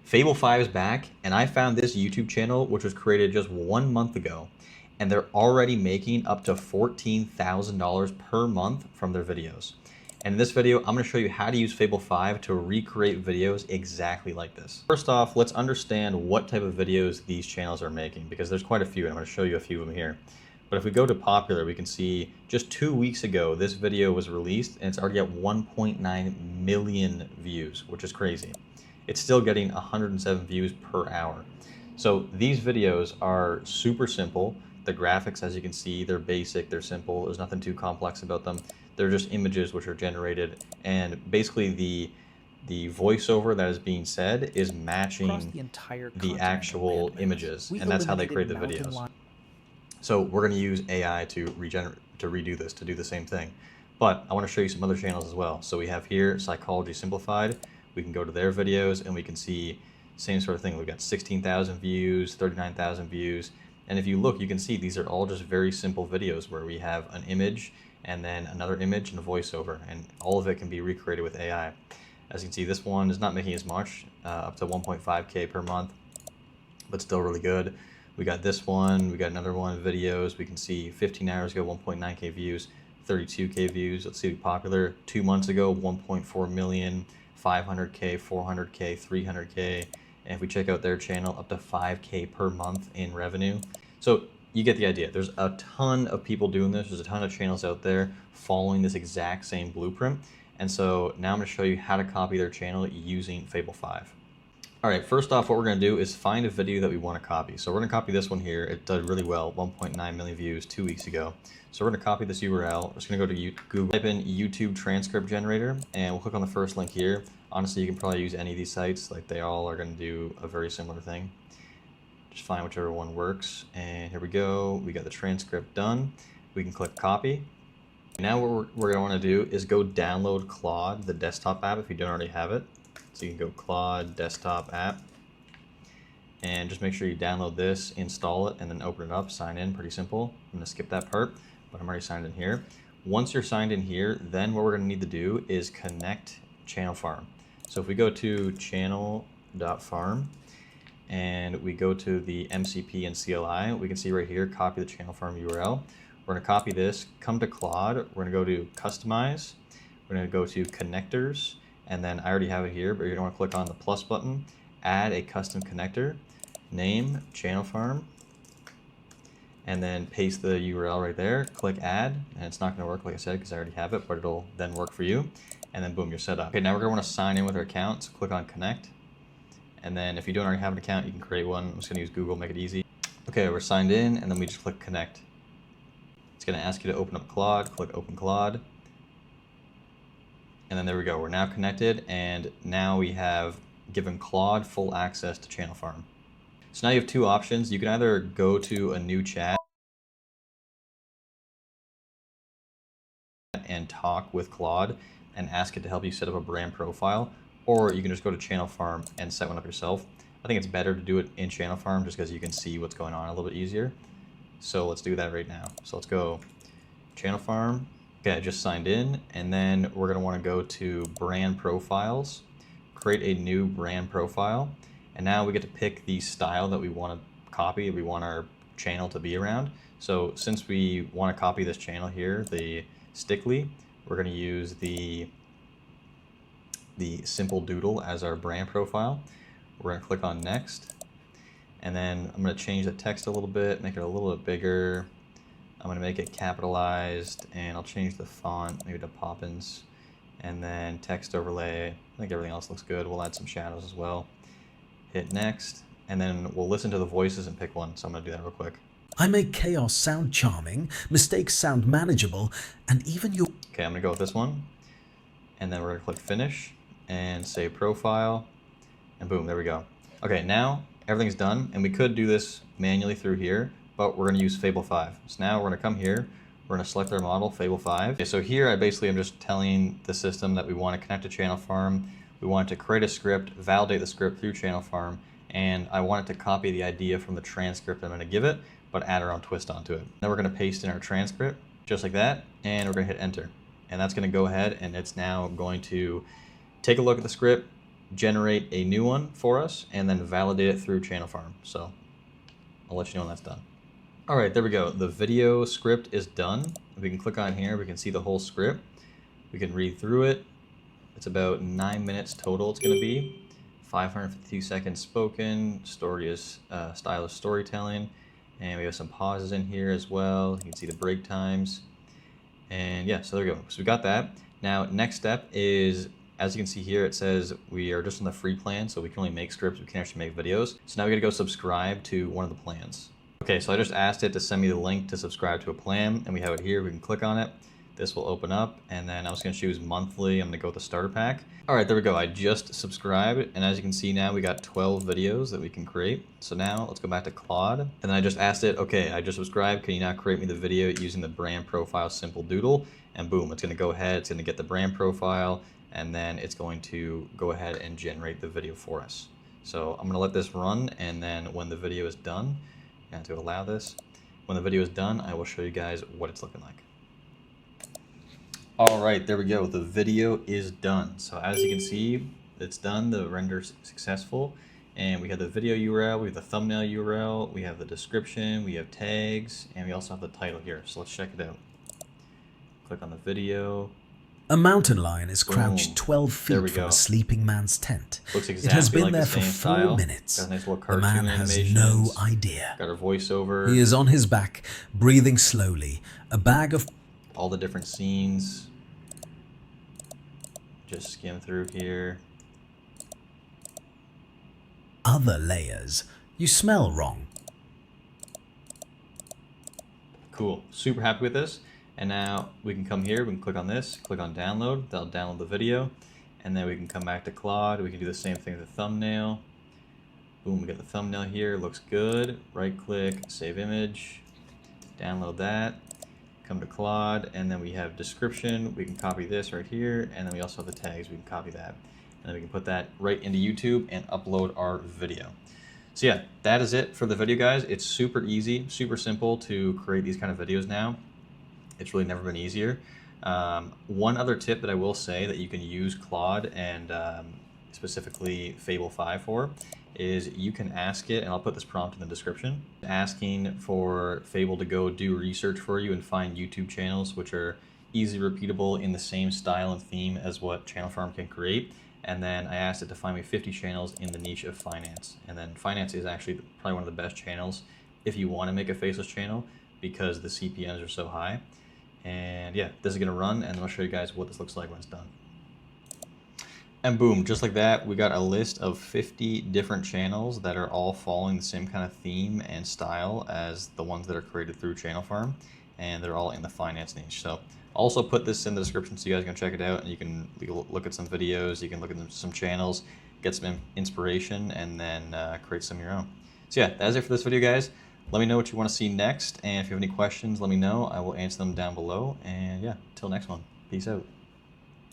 Fable 5 is back, and I found this YouTube channel, which was created just 1 month ago, and they're already making up to $14,000 per month from their videos. And in this video, I'm gonna show you how to use Fable 5 to recreate videos exactly like this. First off, let's understand what type of videos these channels are making, because there's quite a few, and I'm gonna show you a few of them here. But if we go to popular, we can see just 2 weeks ago, this video was released, and it's already at 1.9 million views, which is crazy. It's still getting 107 views per hour. So these videos are super simple. The graphics, as you can see, they're basic, they're simple. There's nothing too complex about them. They're just images which are generated, and basically the voiceover that is being said is matching the actual images, and that's how they create the videos. So we're going to use AI to redo this, to do the same thing. But I want to show you some other channels as well. So we have here Psychology Simplified. We can go to their videos and we can see same sort of thing. We've got 16,000 views, 39,000 views. And if you look, you can see these are all just very simple videos where we have an image and then another image and a voiceover, and all of it can be recreated with AI. As you can see, this one is not making as much, up to 1.5K per month, but still really good. We got this one, we got another one, videos. We can see 15 hours ago, 1.9K views, 32K views. Let's see, popular 2 months ago, 1.4 million. 500K, 400K, 300K, and if we check out their channel, up to 5K per month in revenue. So you get the idea. There's a ton of people doing this. There's a ton of channels out there following this exact same blueprint. And so now I'm going to show you how to copy their channel using Fable 5. All right, first off, what we're going to do is find a video that we want to copy. So we're going to copy this one here. It did really well, 1.9 million views 2 weeks ago. So we're going to copy this URL. We're just going to go to Google, type in YouTube transcript generator, and we'll click on the first link here. Honestly, you can probably use any of these sites. Like, they all are going to do a very similar thing. Just find whichever one works. And here we go. We got the transcript done. We can click copy. Now what we're going to want to do is go download Claude, the desktop app, if you don't already have it. So you can go Claude desktop app, and just make sure you download this, install it, and then open it up, sign in. Pretty simple. I'm going to skip that part, but I'm already signed in here. Once you're signed in here, then what we're going to need to do is connect channel farm. So if we go to channel.farm and we go to the MCP and CLI, we can see right here, copy the channel farm URL. We're going to copy this, come to Claude, we're going to go to customize, we're going to go to connectors, and then I already have it here, but you're going to want to click on the plus button, add a custom connector, name channel farm, and then paste the URL right there, click add, and it's not going to work like I said because I already have it, but it'll then work for you, and then boom, you're set up. Okay, now we're going to want to sign in with our account, so click on connect, and then if you don't already have an account, you can create one. I'm just going to use Google, make it easy. Okay, we're signed in, and then we just click connect. It's going to ask you to open up Claude, click open Claude. And then there we go, we're now connected, and now we have given Claude full access to channel farm. So now you have two options. You can either go to a new chat and talk with Claude and ask it to help you set up a brand profile, or you can just go to channel farm and set one up yourself. I think it's better to do it in channel farm just because you can see what's going on a little bit easier. So let's do that right now. So let's go channel farm. Okay, I just signed in, and then we're going to want to go to brand profiles, create a new brand profile, and now we get to pick the style that we want to copy, we want our channel to be around. So since we want to copy this channel here, the Stickly, we're going to use the simple doodle as our brand profile. We're going to click on next, and then I'm going to change the text a little bit, make it a little bit bigger. I'm going to make it capitalized, and I'll change the font maybe to Poppins, and then text overlay. I think everything else looks good. We'll add some shadows as well. Hit next, and then we'll listen to the voices and pick one. So I'm going to do that real quick. I make chaos sound charming, mistakes sound manageable, and even your... Okay, I'm going to go with this one, and then we're going to click finish and save profile, and boom, there we go. Okay, now everything's done, and we could do this manually through here, but we're going to use Fable 5. So now we're going to come here, we're going to select our model, Fable 5. Okay, so here I basically am just telling the system that we want to connect to channel farm, we want it to create a script, validate the script through channel farm, and I want it to copy the idea from the transcript I'm going to give it, but add our own twist onto it. Then we're going to paste in our transcript, just like that, and we're going to hit enter. And that's going to go ahead, and it's now going to take a look at the script, generate a new one for us, and then validate it through Channel Farm. So I'll let you know when that's done. All right, there we go. The video script is done. We can click on here. We can see the whole script. We can read through it. It's about 9 minutes total. It's going to be 552 seconds spoken. Story is style is storytelling, and we have some pauses in here as well. You can see the break times, and yeah, so there we go. So we got that. Now, next step is, as you can see here, it says we are just on the free plan, so we can only make scripts. We can't actually make videos. So now we got to go subscribe to one of the plans. Okay, so I just asked it to send me the link to subscribe to a plan, and we have it here. We can click on it. This will open up, and then I'm just going to choose monthly. I'm going to go with the starter pack. All right, there we go. I just subscribed, and as you can see now, we got 12 videos that we can create. So now let's go back to Claude, and then I just asked it, okay, I just subscribed. Can you now create me the video using the brand profile simple doodle? And boom, it's going to go ahead. It's going to get the brand profile, and then it's going to go ahead and generate the video for us. So I'm going to let this run, and then when the video is done, I'm going to allow this. When the video is done, I will show you guys what it's looking like. All right, there we go. The video is done. So as you can see, it's done. The render's successful. And we have the video URL, we have the thumbnail URL, we have the description, we have tags, and we also have the title here. So let's check it out. Click on the video. A mountain lion is Boom. crouched 12 There we feet from go. a sleeping man's tent. Looks It has exactly been like there the for same 4 style. minutes. Got a nice little The cartoon man has no animations. idea. Got our voiceover. He is on his back, breathing slowly. A bag of All the different scenes. Just skim through here. other layers. You smell wrong. Cool, super happy with this. And now we can come here, we can click on this, click on download, that'll download the video. And then we can come back to Claude, we can do the same thing with the thumbnail. Boom, we got the thumbnail here, looks good. Right click, save image, download that. Come to Claude, and then we have description, we can copy this right here, and then we also have the tags, we can copy that. And then we can put that right into YouTube and upload our video. So yeah, that is it for the video, guys. It's super easy, super simple to create these kind of videos now. It's really never been easier. One other tip that I will say that you can use Claude and specifically Fable 5 for is you can ask it, and I'll put this prompt in the description, asking for Fable to go do research for you and find YouTube channels which are easy, repeatable, in the same style and theme as what Channel Farm can create. And then I asked it to find me 50 channels in the niche of finance. And then finance is actually probably one of the best channels if you want to make a faceless channel because the CPMs are so high. And yeah, this is going to run, and I'll show you guys what this looks like when it's done. And boom, just like that, we got a list of 50 different channels that are all following the same kind of theme and style as the ones that are created through Channel Farm, and they're all in the finance niche. So I'll also put this in the description so you guys can check it out, and you can look at some videos, you can look at some channels, get some inspiration, and then create some of your own. So yeah, that's it for this video, guys. Let me know what you want to see next, and if you have any questions, let me know. I will answer them down below, and yeah, till next one. Peace out.